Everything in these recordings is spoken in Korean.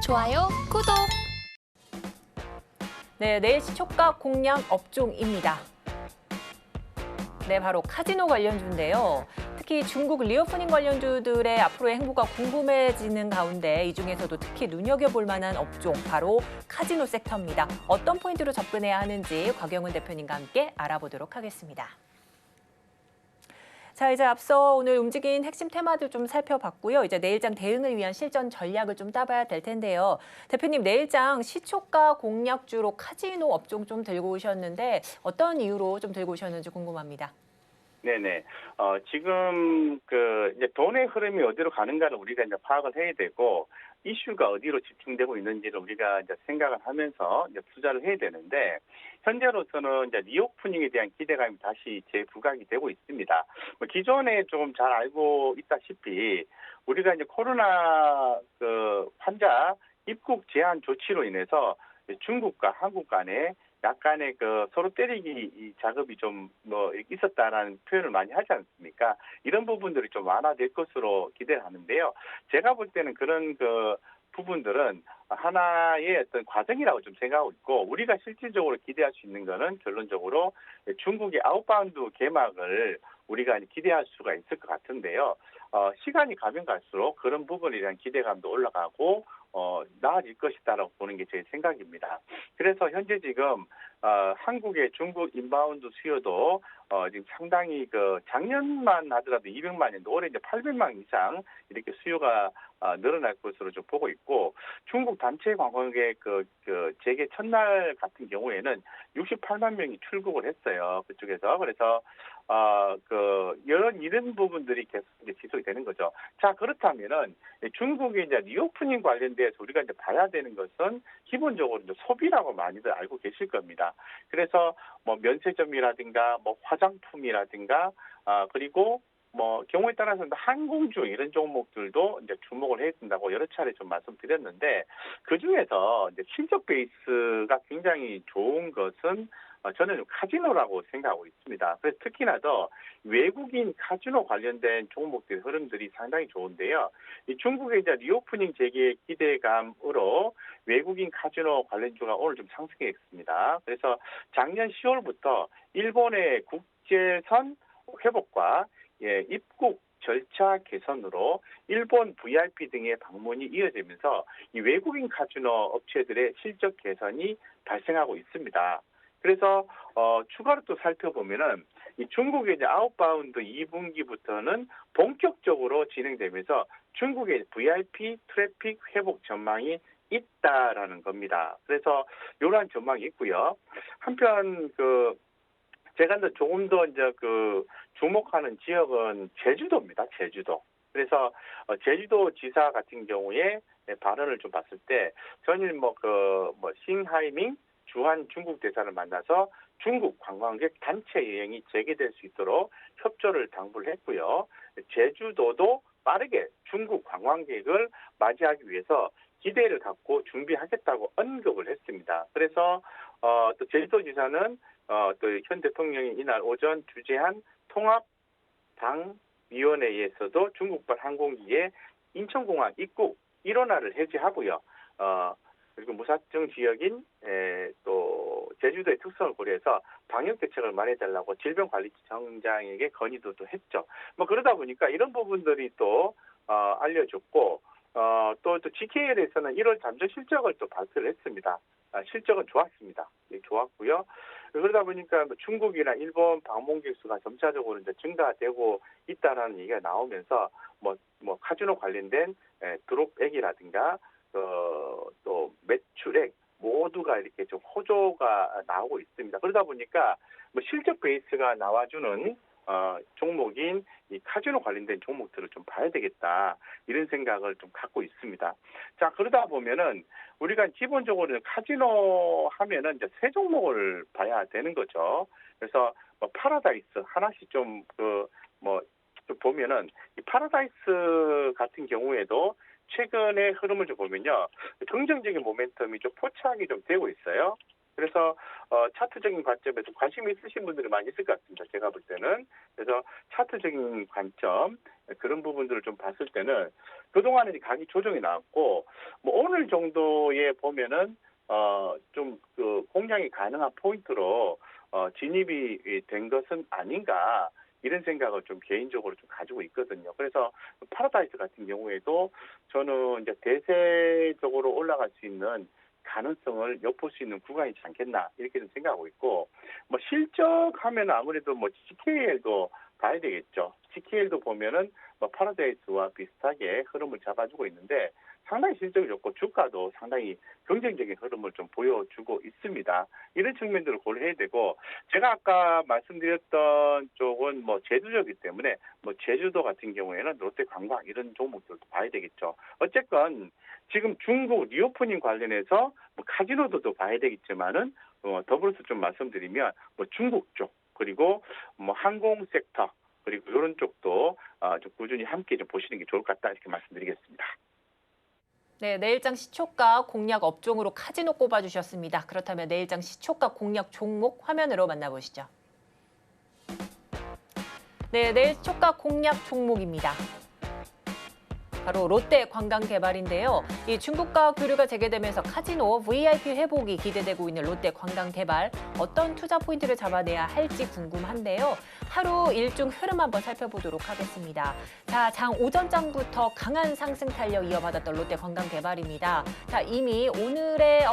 좋아요, 구독. 네, 내일 시초가 공략 업종입니다. 네, 바로 카지노 관련주인데요. 특히 중국 리오프닝 관련주들의 앞으로의 행보가 궁금해지는 가운데 이 중에서도 특히 눈여겨볼 만한 업종, 바로 카지노 섹터입니다. 어떤 포인트로 접근해야 하는지 곽영은 대표님과 함께 알아보도록 하겠습니다. 자, 이제 앞서 오늘 움직인 핵심 테마들 좀 살펴봤고요. 이제 내일장 대응을 위한 실전 전략을 좀 따봐야 될 텐데요. 대표님, 내일장 시초가 공략주로 카지노 업종 좀 들고 오셨는데 어떤 이유로 좀 들고 오셨는지 궁금합니다. 네네. 지금 이제 돈의 흐름이 어디로 가는가를 우리가 이제 파악을 해야 되고, 이슈가 어디로 집중되고 있는지를 우리가 이제 생각을 하면서 이제 투자를 해야 되는데, 현재로서는 이제 리오프닝에 대한 기대감이 다시 재부각이 되고 있습니다. 기존에 조금 잘 알고 있다시피, 우리가 이제 코로나 환자 입국 제한 조치로 인해서 중국과 한국 간에 약간의 서로 때리기 작업이 좀 있었다라는 표현을 많이 하지 않습니까? 이런 부분들이 좀 완화될 것으로 기대를 하는데요. 제가 볼 때는 그런 부분들은 하나의 어떤 과정이라고 좀 생각하고 있고, 우리가 실질적으로 기대할 수 있는 거는 결론적으로 중국의 아웃바운드 개막을 우리가 기대할 수가 있을 것 같은데요. 시간이 가면 갈수록 그런 부분에 대한 기대감도 올라가고 나아질 것이다라고 보는 게 제 생각입니다. 그래서 현재 지금 한국의 중국 인바운드 수요도 지금 상당히 작년만 하더라도 200만 년도 올해 이제 800만 이상 이렇게 수요가 늘어날 것으로 좀 보고 있고, 중국 단체 관광객 재개 첫날 같은 경우에는 68만 명이 출국을 했어요. 그쪽에서. 그래서 이런 부분들이 계속 이제 지속이 되는 거죠. 자, 그렇다면은 중국의 이제 리오프닝 관련돼서 우리가 이제 봐야 되는 것은 기본적으로 이제 소비라고 많이들 알고 계실 겁니다. 그래서 면세점이라든가 화장품이라든가 그리고 경우에 따라서는 항공주 이런 종목들도 이제 주목을 해야 된다고 여러 차례 좀 말씀드렸는데, 그 중에서 이제 실적 베이스가 굉장히 좋은 것은 저는 카지노라고 생각하고 있습니다. 그래서 특히나 더 외국인 카지노 관련된 종목들의 흐름들이 상당히 좋은데요. 이 중국의 이제 리오프닝 재개 기대감으로 외국인 카지노 관련주가 오늘 좀 상승했습니다. 그래서 작년 10월부터 일본의 국제선 회복과 입국 절차 개선으로 일본 VIP 등의 방문이 이어지면서 이 외국인 카지노 업체들의 실적 개선이 발생하고 있습니다. 그래서 추가로 또 살펴보면은 이 중국의 이제 아웃바운드 2분기부터는 본격적으로 진행되면서 중국의 VIP 트래픽 회복 전망이 있다라는 겁니다. 그래서 이러한 전망이 있고요. 한편 제가 조금 더 이제 주목하는 지역은 제주도입니다. 제주도. 그래서 제주도 지사 같은 경우에 발언을 좀 봤을 때, 전일 싱하이밍 주한 중국 대사를 만나서 중국 관광객 단체 여행이 재개될 수 있도록 협조를 당부를 했고요. 제주도도 빠르게 중국 관광객을 맞이하기 위해서 기대를 갖고 준비하겠다고 언급을 했습니다. 그래서 또 제주도지사는 또 현 대통령이 이날 오전 주재한 통합당위원회에서도 중국발 항공기의 인천공항 입국 일원화를 해제하고요. 그리고 무사증 지역인 또 제주도의 특성을 고려해서 방역 대책을 마련해달라고 질병관리청장에게 건의도 했죠. 그러다 보니까 이런 부분들이 또 알려졌고, 또 GKL에서는 1월 잠정 실적을 또 발표를 했습니다. 실적은 좋았습니다. 좋았고요. 그러다 보니까 중국이나 일본 방문객 수가 점차적으로 이제 증가되고 있다라는 얘기가 나오면서 카지노 관련된 드롭액이라든가 또 매출액 모두가 이렇게 좀 호조가 나오고 있습니다. 그러다 보니까 실적 베이스가 나와주는 종목인 이 카지노 관련된 종목들을 좀 봐야 되겠다, 이런 생각을 좀 갖고 있습니다. 자, 그러다 보면은 우리가 기본적으로 카지노 하면은 이제 세 종목을 봐야 되는 거죠. 그래서 파라다이스 하나씩 좀 보면은 이 파라다이스 같은 경우에도 최근의 흐름을 좀 보면요, 긍정적인 모멘텀이 좀 포착이 좀 되고 있어요. 그래서 차트적인 관점에서 관심이 있으신 분들이 많이 있을 것 같습니다. 제가 볼 때는. 그래서 차트적인 관점 그런 부분들을 좀 봤을 때는 그동안에 가격 조정이 나왔고 뭐 오늘 정도에 보면은 좀 그 공략이 가능한 포인트로 진입이 된 것은 아닌가 이런 생각을 좀 개인적으로 좀 가지고 있거든요. 그래서 파라다이스 같은 경우에도 저는 이제 대세적으로 올라갈 수 있는 가능성을 엿볼 수 있는 구간이지 않겠나 이렇게 좀 생각하고 있고 뭐 실적하면 아무래도 뭐 GKL도 봐야 되겠죠. GKL도 보면은 뭐 파라다이스와 비슷하게 흐름을 잡아주고 있는데 상당히 실적이 좋고 주가도 상당히 긍정적인 흐름을 좀 보여주고 있습니다. 이런 측면들을 고려해야 되고 제가 아까 말씀드렸던 쪽은 뭐 제주도이기 때문에 뭐 제주도 같은 경우에는 롯데관광 이런 종목들도 봐야 되겠죠. 어쨌건 지금 중국 리오프닝 관련해서 뭐 카지노도 봐야 되겠지만은 더불어서 좀 말씀드리면 뭐 중국 쪽 그리고 뭐 항공 섹터 그리고 이런 쪽도 좀 꾸준히 함께 좀 보시는 게 좋을 것 같다 이렇게 말씀드리겠습니다. 네, 내일장 시초가 공략 업종으로 카지노 꼽아주셨습니다. 그렇다면 내일장 시초가 공략 종목 화면으로 만나보시죠. 네, 내일 시초가 공략 종목입니다. 바로 롯데관광개발인데요. 이 중국과 교류가 재개되면서 카지노, VIP 회복이 기대되고 있는 롯데관광개발. 어떤 투자 포인트를 잡아내야 할지 궁금한데요. 하루 일중 흐름 한번 살펴보도록 하겠습니다. 자, 장 오전장부터 강한 상승 탄력 이어받았던 롯데관광개발입니다. 자, 이미 오늘의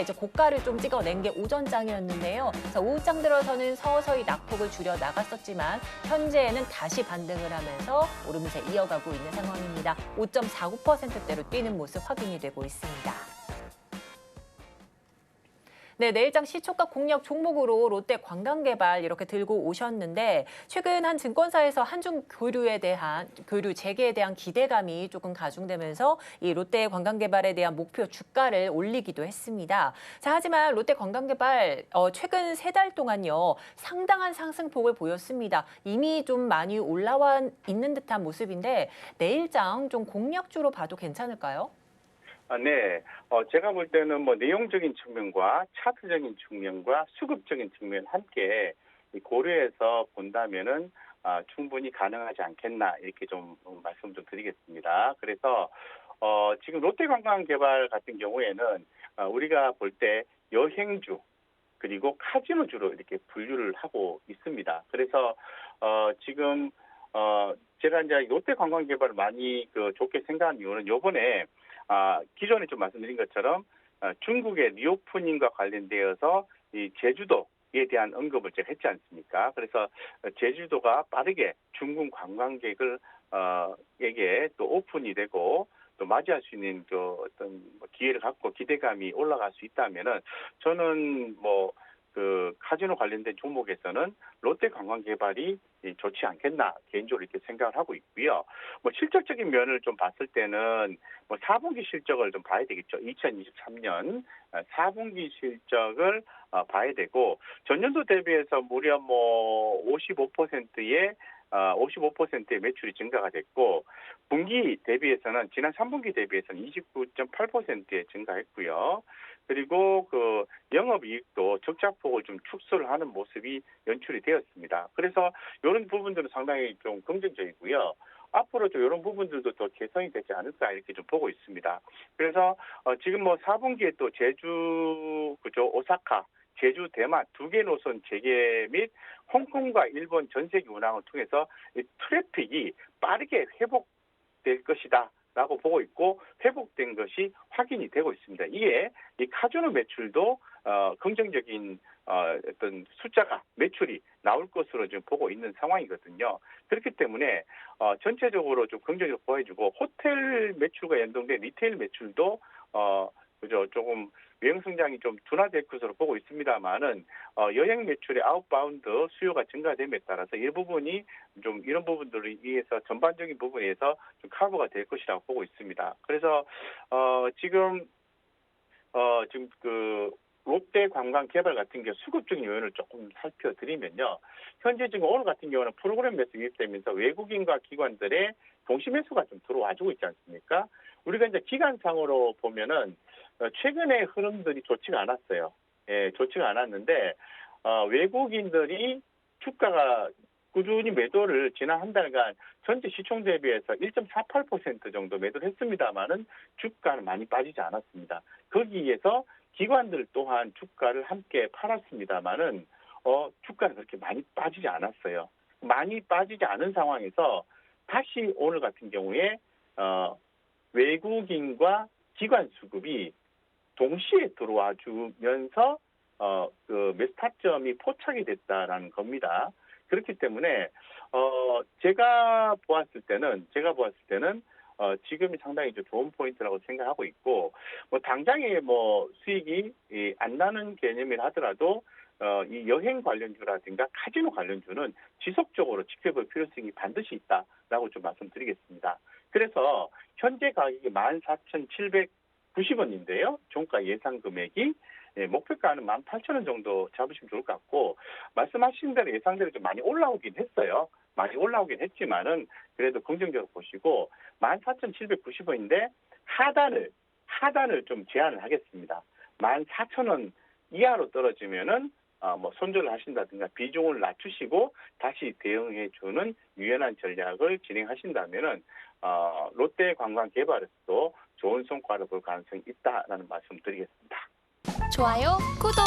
이제 고가를 좀 찍어낸 게 오전장이었는데요. 자, 오후장 들어서는 서서히 낙폭을 줄여 나갔었지만 현재는 다시 반등을 하면서 오름세 이어가고 있는 상황입니다. 5.49%대로 뛰는 모습 확인이 되고 있습니다. 네, 내일장 시초가 공략 종목으로 롯데관광개발 이렇게 들고 오셨는데 최근 한 증권사에서 한중 교류 재개에 대한 기대감이 조금 가중되면서 이 롯데관광개발에 대한 목표 주가를 올리기도 했습니다. 자, 하지만 롯데관광개발 최근 3달 동안요 상당한 상승폭을 보였습니다. 이미 좀 많이 올라와 있는 듯한 모습인데 내일장 좀 공략주로 봐도 괜찮을까요? 네. 제가 볼 때는 뭐 내용적인 측면과 차트적인 측면과 수급적인 측면 함께 고려해서 본다면은 충분히 가능하지 않겠나 이렇게 좀 말씀 좀 드리겠습니다. 그래서 지금 롯데관광개발 같은 경우에는 우리가 볼 때 여행주 그리고 카지노주로 이렇게 분류를 하고 있습니다. 그래서 지금 제가 이제 롯데관광개발을 많이 좋게 생각한 이유는 요번에 기존에 좀 말씀드린 것처럼 중국의 리오프닝과 관련되어서 이 제주도에 대한 언급을 제가 했지 않습니까? 그래서 제주도가 빠르게 중국 관광객을 에게 또 오픈이 되고 또 맞이할 수 있는 어떤 기회를 갖고 기대감이 올라갈 수 있다면은 저는 카지노 관련된 종목에서는 롯데관광개발이 좋지 않겠나 개인적으로 이렇게 생각을 하고 있고요. 실적적인 면을 좀 봤을 때는 4분기 실적을 좀 봐야 되겠죠. 2023년 4분기 실적을 봐야 되고 전년도 대비해서 무려 55%의 매출이 증가가 됐고 분기 대비해서는 지난 3분기 대비해서는 29.8%에 증가했고요. 그리고 영업이익도 적자폭을 좀 축소를 하는 모습이 연출이 되었습니다. 그래서 이런 부분들은 상당히 좀 긍정적이고요. 앞으로도 이런 부분들도 더 개선이 되지 않을까 이렇게 좀 보고 있습니다. 그래서 지금 4분기에 또 제주, 오사카, 제주, 대만 2개 노선 재개 및 홍콩과 일본 전세기 운항을 통해서 이 트래픽이 빠르게 회복될 것이다. 라고 보고 있고 회복된 것이 확인이 되고 있습니다. 이게 이 카지노 매출도 긍정적인 어떤 숫자가 매출이 나올 것으로 지금 보고 있는 상황이거든요. 그렇기 때문에 전체적으로 좀 긍정적으로 보여주고 호텔 매출과 연동된 리테일 매출도 조금 외형 성장이 좀 둔화될 것으로 보고 있습니다만은 여행 매출의 아웃바운드 수요가 증가됨에 따라서 이 부분이 좀 이런 부분들을 위해서 전반적인 부분에서 좀 커버가 될 것이라고 보고 있습니다. 그래서 지금 롯데관광개발 같은 경우 수급적인 요인을 조금 살펴드리면요. 현재 지금 오늘 같은 경우는 프로그램 매수 유입되면서 외국인과 기관들의 동시 매수가 좀 들어와주고 있지 않습니까? 우리가 이제 기간상으로 보면은 최근의 흐름들이 좋지가 않았어요. 좋지가 않았는데 외국인들이 주가가 꾸준히 매도를 지난 한 달간 전체 시총 대비해서 1.48% 정도 매도를 했습니다만은 주가는 많이 빠지지 않았습니다. 거기에서 기관들 또한 주가를 함께 팔았습니다만은 주가는 그렇게 많이 빠지지 않았어요. 많이 빠지지 않은 상황에서 다시 오늘 같은 경우에 외국인과 기관 수급이 동시에 들어와 주면서 그 매수 타점이 포착이 됐다라는 겁니다. 그렇기 때문에 제가 보았을 때는 지금이 상당히 좀 좋은 포인트라고 생각하고 있고 뭐 당장에 뭐 수익이 안 나는 개념이라 하더라도 이 여행 관련주라든가 카지노 관련주는 지속적으로 지켜볼 필요성이 반드시 있다라고 좀 말씀드리겠습니다. 그래서 현재 가격이 14,790원인데요. 종가 예상 금액이 목표가는 18,000원 정도 잡으시면 좋을 것 같고 말씀하신 대로 예상대로 좀 많이 올라오긴 했어요. 많이 올라오긴 했지만은 그래도 긍정적으로 보시고 14,790원인데 하단을 좀 제한을 하겠습니다. 14,000원 이하로 떨어지면은 뭐 손절을 하신다든가 비중을 낮추시고 다시 대응해 주는 유연한 전략을 진행하신다면은 롯데관광개발에서도 좋은 성과를 볼 가능성이 있다라는 말씀 드리겠습니다. 좋아요, 구독!